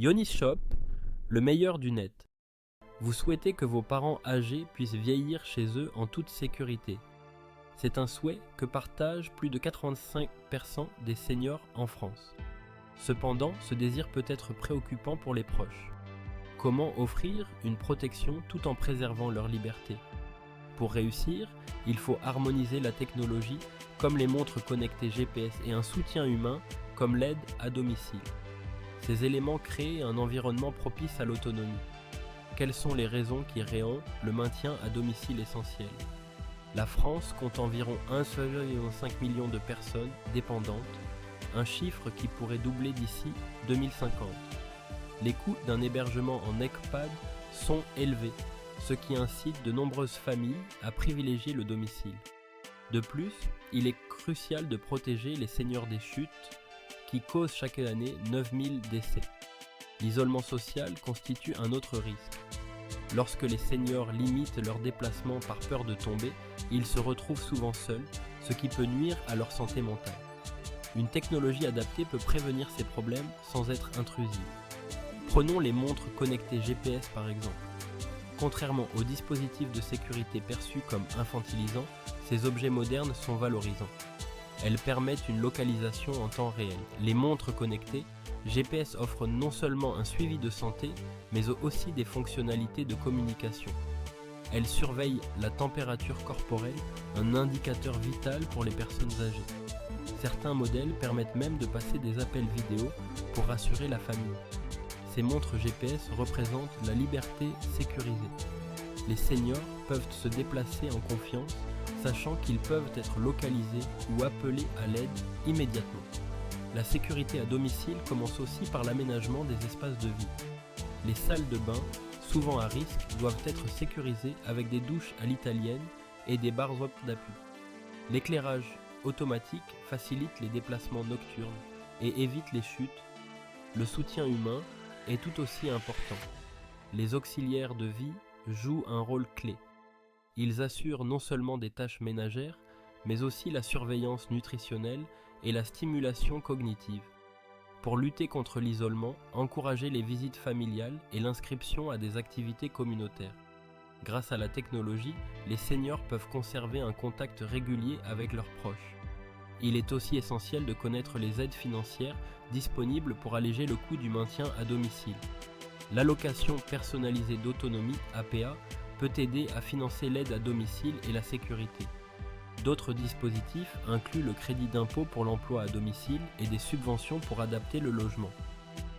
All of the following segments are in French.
Yonis Shop, le meilleur du net. Vous souhaitez que vos parents âgés puissent vieillir chez eux en toute sécurité. C'est un souhait que partagent plus de 85% des seniors en France. Cependant, ce désir peut être préoccupant pour les proches. Comment offrir une protection tout en préservant leur liberté? Pour réussir, il faut harmoniser la technologie comme les montres connectées GPS et un soutien humain comme l'aide à domicile. Ces éléments créent un environnement propice à l'autonomie. Quelles sont les raisons qui rendent le maintien à domicile essentiel? La France compte environ 1,5 million de personnes dépendantes, un chiffre qui pourrait doubler d'ici 2050. Les coûts d'un hébergement en EHPAD sont élevés, ce qui incite de nombreuses familles à privilégier le domicile. De plus, il est crucial de protéger les seniors des chutes qui causent chaque année 9000 décès. L'isolement social constitue un autre risque. Lorsque les seniors limitent leurs déplacements par peur de tomber, ils se retrouvent souvent seuls, ce qui peut nuire à leur santé mentale. Une technologie adaptée peut prévenir ces problèmes sans être intrusive. Prenons les montres connectées GPS par exemple. Contrairement aux dispositifs de sécurité perçus comme infantilisants, ces objets modernes sont valorisants. Elles permettent une localisation en temps réel. Les montres connectées GPS offrent non seulement un suivi de santé, mais aussi des fonctionnalités de communication. Elles surveillent la température corporelle, un indicateur vital pour les personnes âgées. Certains modèles permettent même de passer des appels vidéo pour rassurer la famille. Ces montres GPS représentent la liberté sécurisée. Les seniors peuvent se déplacer en confiance, sachant qu'ils peuvent être localisés ou appelés à l'aide immédiatement. La sécurité à domicile commence aussi par l'aménagement des espaces de vie. Les salles de bain, souvent à risque, doivent être sécurisées avec des douches à l'italienne et des barres d'appui. L'éclairage automatique facilite les déplacements nocturnes et évite les chutes. Le soutien humain est tout aussi important. Les auxiliaires de vie jouent un rôle clé. Ils assurent non seulement des tâches ménagères, mais aussi la surveillance nutritionnelle et la stimulation cognitive. Pour lutter contre l'isolement, encouragez les visites familiales et l'inscription à des activités communautaires. Grâce à la technologie, les seniors peuvent conserver un contact régulier avec leurs proches. Il est aussi essentiel de connaître les aides financières disponibles pour alléger le coût du maintien à domicile. L'allocation personnalisée d'autonomie, APA, peut aider à financer l'aide à domicile et la sécurité. D'autres dispositifs incluent le crédit d'impôt pour l'emploi à domicile et des subventions pour adapter le logement.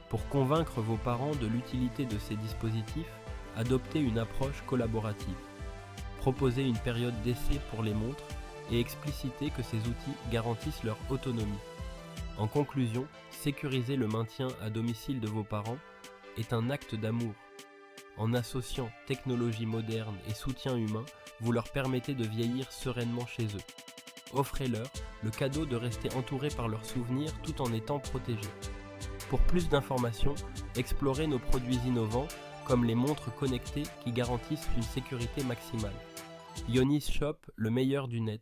Pour convaincre vos parents de l'utilité de ces dispositifs, adoptez une approche collaborative. Proposez une période d'essai pour les montres et explicitez que ces outils garantissent leur autonomie. En conclusion, sécuriser le maintien à domicile de vos parents est un acte d'amour. En associant technologie moderne et soutien humain, vous leur permettez de vieillir sereinement chez eux. Offrez-leur le cadeau de rester entourés par leurs souvenirs tout en étant protégés. Pour plus d'informations, explorez nos produits innovants comme les montres connectées qui garantissent une sécurité maximale. Yonis Shop, le meilleur du net.